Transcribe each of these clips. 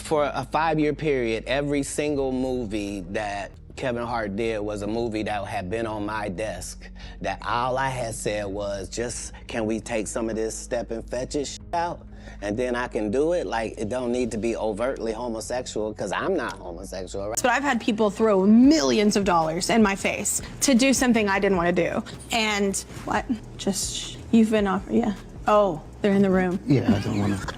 For a 5-year period, every single movie that Kevin Hart did was a movie that had been on my desk, that all I had said was, just, can we take some of this step and fetch it out? And then I can do it. Like, it don't need to be overtly homosexual, because I'm not homosexual. Right? But I've had people throw millions of dollars in my face to do something I didn't want to do. And what? Just, you've been offered, yeah. Oh, they're in the room. Yeah, I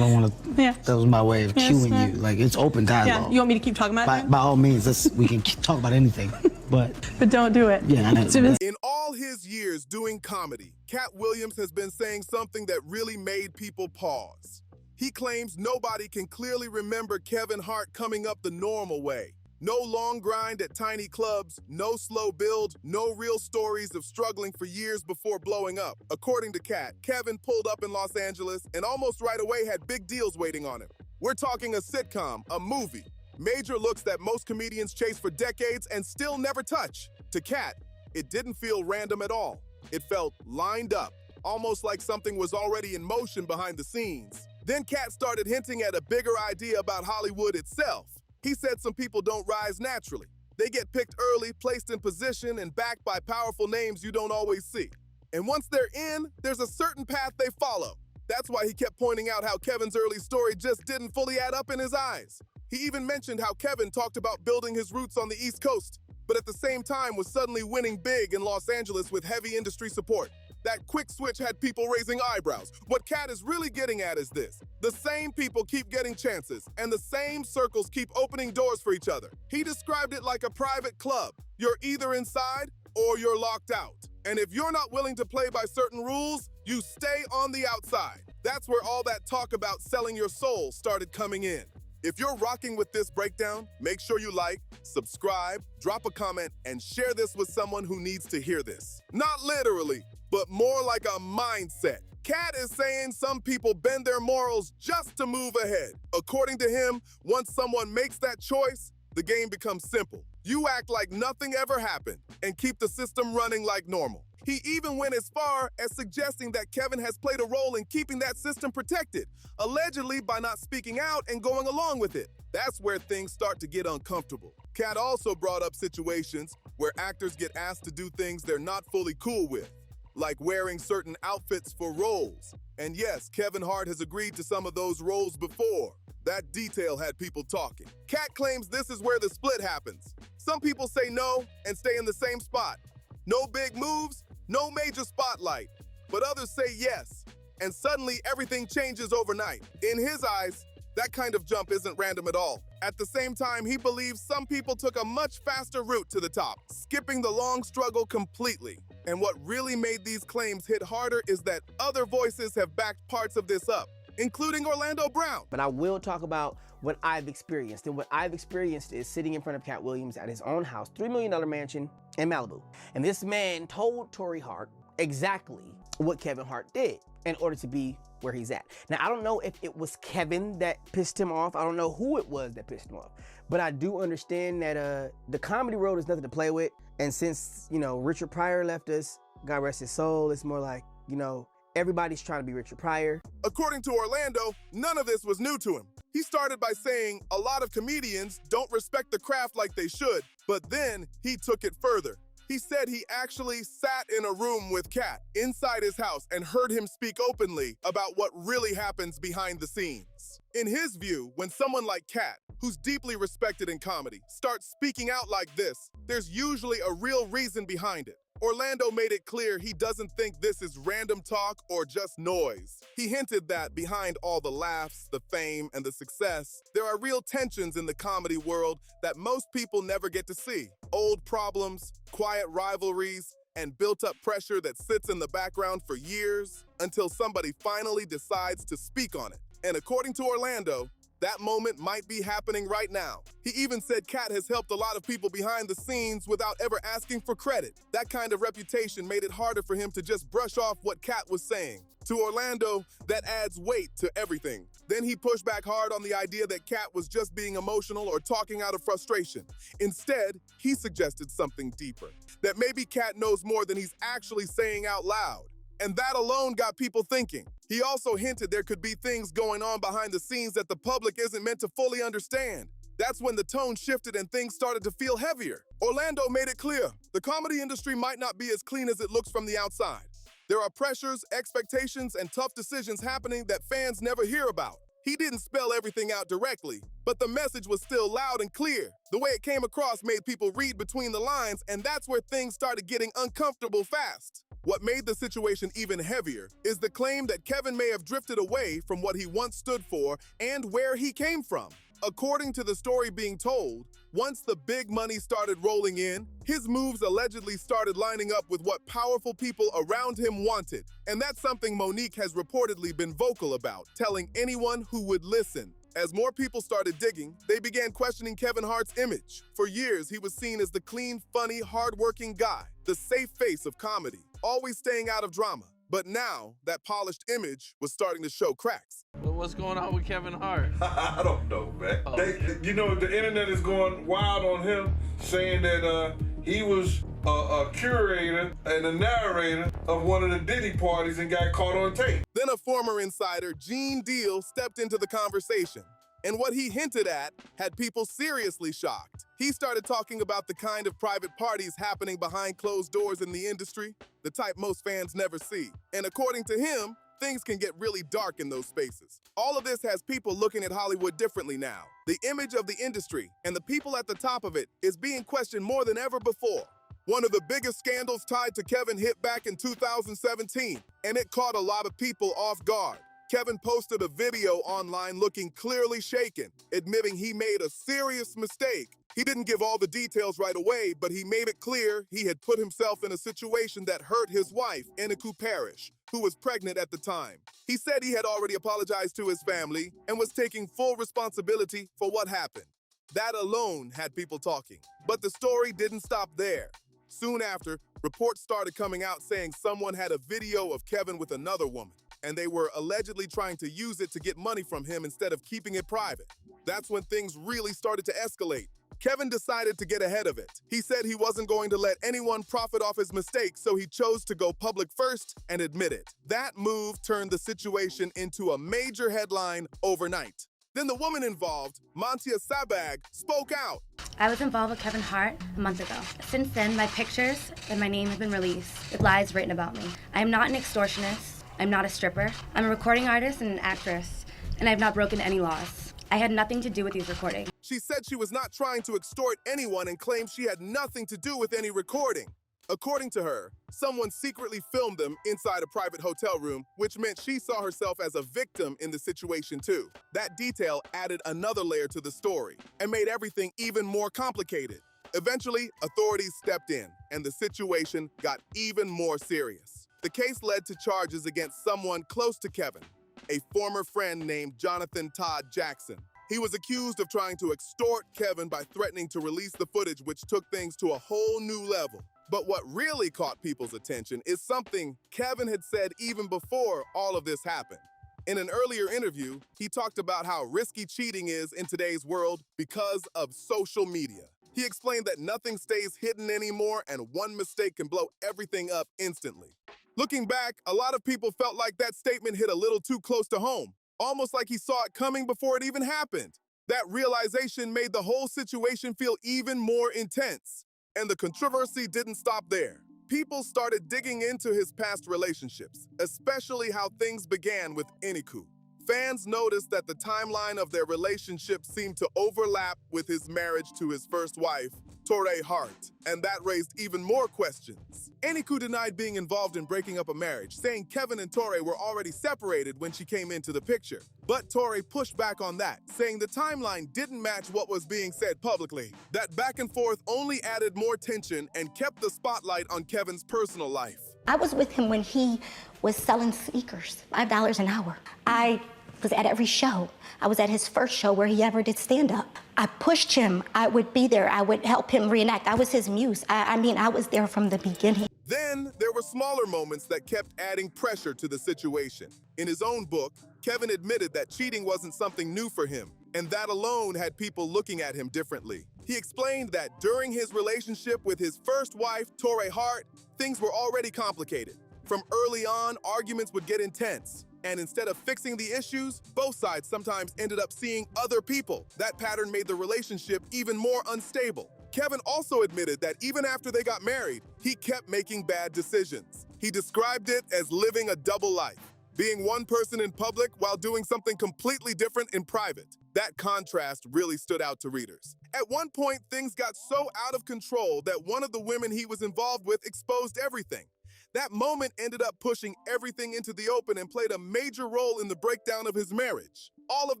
don't want to. Yeah. That was my way of cueing you. Like, it's open dialogue. Yeah, you want me to keep talking about it? By all means, we can talk about anything, but don't do it. Yeah, I know. In all his years doing comedy, Katt Williams has been saying something that really made people pause. He claims nobody can clearly remember Kevin Hart coming up the normal way. No long grind at tiny clubs, no slow build, no real stories of struggling for years before blowing up. According to Katt, Kevin pulled up in Los Angeles and almost right away had big deals waiting on him. We're talking a sitcom, a movie, major looks that most comedians chase for decades and still never touch. To Katt, it didn't feel random at all. It felt lined up, almost like something was already in motion behind the scenes. Then Katt started hinting at a bigger idea about Hollywood itself. He said some people don't rise naturally. They get picked early, placed in position, and backed by powerful names you don't always see. And once they're in, there's a certain path they follow. That's why he kept pointing out how Kevin's early story just didn't fully add up in his eyes. He even mentioned how Kevin talked about building his roots on the East Coast, but at the same time was suddenly winning big in Los Angeles with heavy industry support. That quick switch had people raising eyebrows. What Katt is really getting at is this: the same people keep getting chances, and the same circles keep opening doors for each other. He described it like a private club. You're either inside or you're locked out. And if you're not willing to play by certain rules, you stay on the outside. That's where all that talk about selling your soul started coming in. If you're rocking with this breakdown, make sure you like, subscribe, drop a comment, and share this with someone who needs to hear this. Not literally, but more like a mindset. Katt is saying some people bend their morals just to move ahead. According to him, once someone makes that choice, the game becomes simple. You act like nothing ever happened and keep the system running like normal. He even went as far as suggesting that Kevin has played a role in keeping that system protected, allegedly by not speaking out and going along with it. That's where things start to get uncomfortable. Katt also brought up situations where actors get asked to do things they're not fully cool with, like wearing certain outfits for roles. And yes, Kevin Hart has agreed to some of those roles before. That detail had people talking. Katt claims this is where the split happens. Some people say no and stay in the same spot. No big moves, no major spotlight. But others say yes, and suddenly everything changes overnight. In his eyes, that kind of jump isn't random at all. At the same time, he believes some people took a much faster route to the top, skipping the long struggle completely. And what really made these claims hit harder is that other voices have backed parts of this up, including Orlando Brown. But I will talk about what I've experienced. And what I've experienced is sitting in front of Katt Williams at his own house, $3 million mansion in Malibu. And this man told Torrey Hart exactly what Kevin Hart did in order to be where he's at. Now, I don't know if it was Kevin that pissed him off. I don't know who it was that pissed him off. But I do understand that the comedy world is nothing to play with. And since, you know, Richard Pryor left us, God rest his soul, it's more like, you know, everybody's trying to be Richard Pryor. According to Orlando, none of this was new to him. He started by saying a lot of comedians don't respect the craft like they should, but then he took it further. He said he actually sat in a room with Katt inside his house and heard him speak openly about what really happens behind the scenes. In his view, when someone like Katt, who's deeply respected in comedy, starts speaking out like this, there's usually a real reason behind it. Orlando made it clear he doesn't think this is random talk or just noise. He hinted that behind all the laughs, the fame, and the success, there are real tensions in the comedy world that most people never get to see. Old problems, quiet rivalries, and built-up pressure that sits in the background for years until somebody finally decides to speak on it. And according to Orlando, that moment might be happening right now. He even said Katt has helped a lot of people behind the scenes without ever asking for credit. That kind of reputation made it harder for him to just brush off what Katt was saying. To Orlando, that adds weight to everything. Then he pushed back hard on the idea that Katt was just being emotional or talking out of frustration. Instead, he suggested something deeper, that maybe Katt knows more than he's actually saying out loud. And that alone got people thinking. He also hinted there could be things going on behind the scenes that the public isn't meant to fully understand. That's when the tone shifted and things started to feel heavier. Orlando made it clear, the comedy industry might not be as clean as it looks from the outside. There are pressures, expectations, and tough decisions happening that fans never hear about. He didn't spell everything out directly, but the message was still loud and clear. The way it came across made people read between the lines, and that's where things started getting uncomfortable fast. What made the situation even heavier is the claim that Kevin may have drifted away from what he once stood for and where he came from. According to the story being told, once the big money started rolling in, his moves allegedly started lining up with what powerful people around him wanted. And that's something Monique has reportedly been vocal about, telling anyone who would listen. As more people started digging, they began questioning Kevin Hart's image. For years, he was seen as the clean, funny, hardworking guy, the safe face of comedy, always staying out of drama. But now, that polished image was starting to show cracks. What's going on with Kevin Hart? I don't know, man. Oh, You know, the internet is going wild on him, saying that he was a curator and a narrator of one of the Diddy parties and got caught on tape. Then a former insider, Gene Deal, stepped into the conversation. And what he hinted at had people seriously shocked. He started talking about the kind of private parties happening behind closed doors in the industry, the type most fans never see. And according to him, things can get really dark in those spaces. All of this has people looking at Hollywood differently now. The image of the industry and the people at the top of it is being questioned more than ever before. One of the biggest scandals tied to Kevin hit back in 2017, and it caught a lot of people off guard. Kevin posted a video online looking clearly shaken, admitting he made a serious mistake. He didn't give all the details right away, but he made it clear he had put himself in a situation that hurt his wife, Eniku Parrish, who was pregnant at the time. He said he had already apologized to his family and was taking full responsibility for what happened. That alone had people talking. But the story didn't stop there. Soon after, reports started coming out saying someone had a video of Kevin with another woman, and they were allegedly trying to use it to get money from him instead of keeping it private. That's when things really started to escalate. Kevin decided to get ahead of it. He said he wasn't going to let anyone profit off his mistakes, so he chose to go public first and admit it. That move turned the situation into a major headline overnight. Then the woman involved, Mantia Sabag, spoke out. I was involved with Kevin Hart a month ago. Since then, my pictures and my name have been released with lies written about me. I am not an extortionist. I'm not a stripper. I'm a recording artist and an actress, and I have not broken any laws. I had nothing to do with these recordings. She said she was not trying to extort anyone and claimed she had nothing to do with any recording. According to her, someone secretly filmed them inside a private hotel room, which meant she saw herself as a victim in the situation too. That detail added another layer to the story and made everything even more complicated. Eventually, authorities stepped in, and the situation got even more serious. The case led to charges against someone close to Kevin, a former friend named Jonathan Todd Jackson. He was accused of trying to extort Kevin by threatening to release the footage, which took things to a whole new level. But what really caught people's attention is something Kevin had said even before all of this happened. In an earlier interview, he talked about how risky cheating is in today's world because of social media. He explained that nothing stays hidden anymore and one mistake can blow everything up instantly. Looking back, a lot of people felt like that statement hit a little too close to home, almost like he saw it coming before it even happened. That realization made the whole situation feel even more intense. And the controversy didn't stop there. People started digging into his past relationships, especially how things began with Eniku. Fans noticed that the timeline of their relationship seemed to overlap with his marriage to his first wife, Torrey Hart, and that raised even more questions. Eniku denied being involved in breaking up a marriage, saying Kevin and Torrey were already separated when she came into the picture. But Torrey pushed back on that, saying the timeline didn't match what was being said publicly. That back and forth only added more tension and kept the spotlight on Kevin's personal life. I was with him when he was selling sneakers, $5 an hour. I was at every show. I was at his first show where he ever did stand-up. I pushed him. I would be there. I would help him reenact. I was his muse. I mean, I was there from the beginning. Then there were smaller moments that kept adding pressure to the situation. In his own book, Kevin admitted that cheating wasn't something new for him, and that alone had people looking at him differently. He explained that during his relationship with his first wife, Torrey Hart, things were already complicated. From early on, arguments would get intense. And instead of fixing the issues, both sides sometimes ended up seeing other people. That pattern made the relationship even more unstable. Kevin also admitted that even after they got married, he kept making bad decisions. He described it as living a double life, being one person in public while doing something completely different in private. That contrast really stood out to readers. At one point, things got so out of control that one of the women he was involved with exposed everything. That moment ended up pushing everything into the open and played a major role in the breakdown of his marriage. All of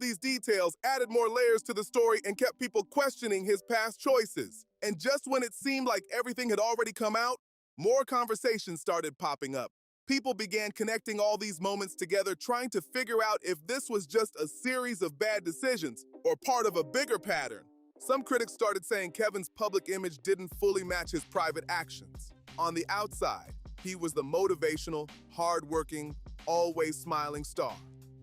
these details added more layers to the story and kept people questioning his past choices. And just when it seemed like everything had already come out, more conversations started popping up. People began connecting all these moments together, trying to figure out if this was just a series of bad decisions or part of a bigger pattern. Some critics started saying Kevin's public image didn't fully match his private actions. On the outside, he was the motivational, hardworking, always smiling star.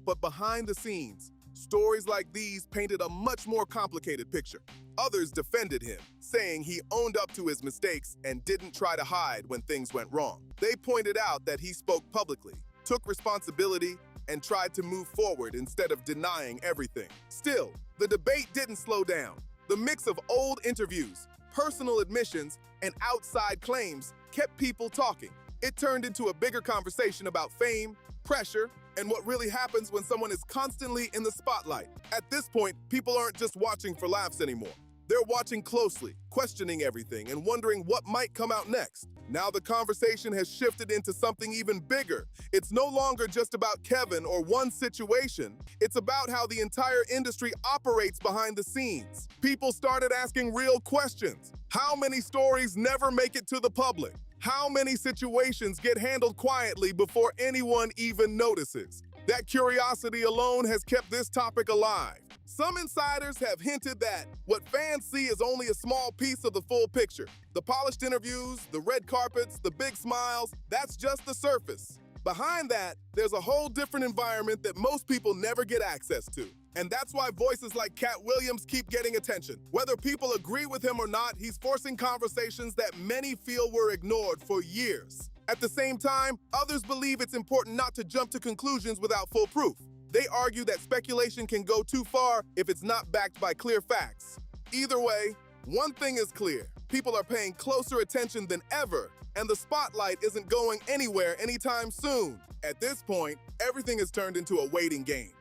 But behind the scenes, stories like these painted a much more complicated picture. Others defended him, saying he owned up to his mistakes and didn't try to hide when things went wrong. They pointed out that he spoke publicly, took responsibility, and tried to move forward instead of denying everything. Still, the debate didn't slow down. The mix of old interviews, personal admissions, and outside claims kept people talking. It turned into a bigger conversation about fame, pressure, and what really happens when someone is constantly in the spotlight. At this point, people aren't just watching for laughs anymore. They're watching closely, questioning everything, and wondering what might come out next. Now the conversation has shifted into something even bigger. It's no longer just about Kevin or one situation. It's about how the entire industry operates behind the scenes. People started asking real questions. How many stories never make it to the public? How many situations get handled quietly before anyone even notices? That curiosity alone has kept this topic alive. Some insiders have hinted that what fans see is only a small piece of the full picture. The polished interviews, the red carpets, the big smiles, that's just the surface. Behind that, there's a whole different environment that most people never get access to. And that's why voices like Katt Williams keep getting attention. Whether people agree with him or not, he's forcing conversations that many feel were ignored for years. At the same time, others believe it's important not to jump to conclusions without full proof. They argue that speculation can go too far if it's not backed by clear facts. Either way, one thing is clear. People are paying closer attention than ever, and the spotlight isn't going anywhere anytime soon. At this point, everything has turned into a waiting game.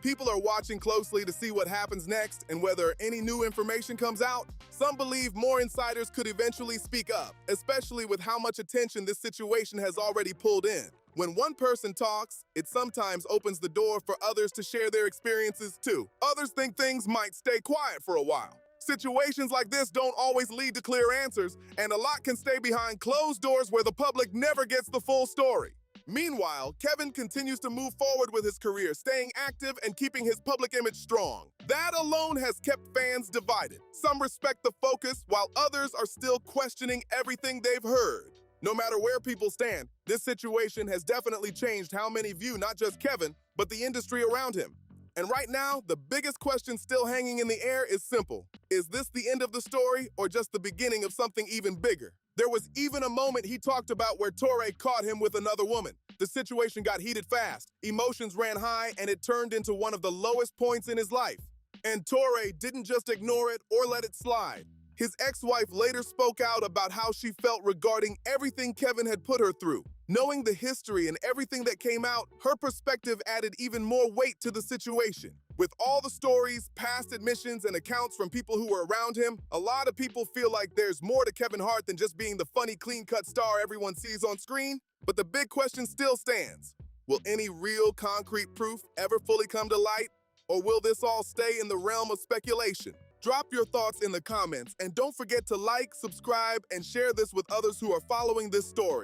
People are watching closely to see what happens next and whether any new information comes out. Some believe more insiders could eventually speak up, especially with how much attention this situation has already pulled in. When one person talks, it sometimes opens the door for others to share their experiences too. Others think things might stay quiet for a while. Situations like this don't always lead to clear answers, and a lot can stay behind closed doors where the public never gets the full story. Meanwhile, Kevin continues to move forward with his career, staying active and keeping his public image strong. That alone has kept fans divided. Some respect the focus, while others are still questioning everything they've heard. No matter where people stand, this situation has definitely changed how many view not just Kevin, but the industry around him. And right now, the biggest question still hanging in the air is simple. Is this the end of the story or just the beginning of something even bigger? There was even a moment he talked about where Torre caught him with another woman. The situation got heated fast, emotions ran high, and it turned into one of the lowest points in his life. And Torre didn't just ignore it or let it slide. His ex-wife later spoke out about how she felt regarding everything Kevin had put her through. Knowing the history and everything that came out, her perspective added even more weight to the situation. With all the stories, past admissions, and accounts from people who were around him, a lot of people feel like there's more to Kevin Hart than just being the funny, clean-cut star everyone sees on screen. But the big question still stands. Will any real concrete proof ever fully come to light? Or will this all stay in the realm of speculation? Drop your thoughts in the comments, and don't forget to like, subscribe, and share this with others who are following this story.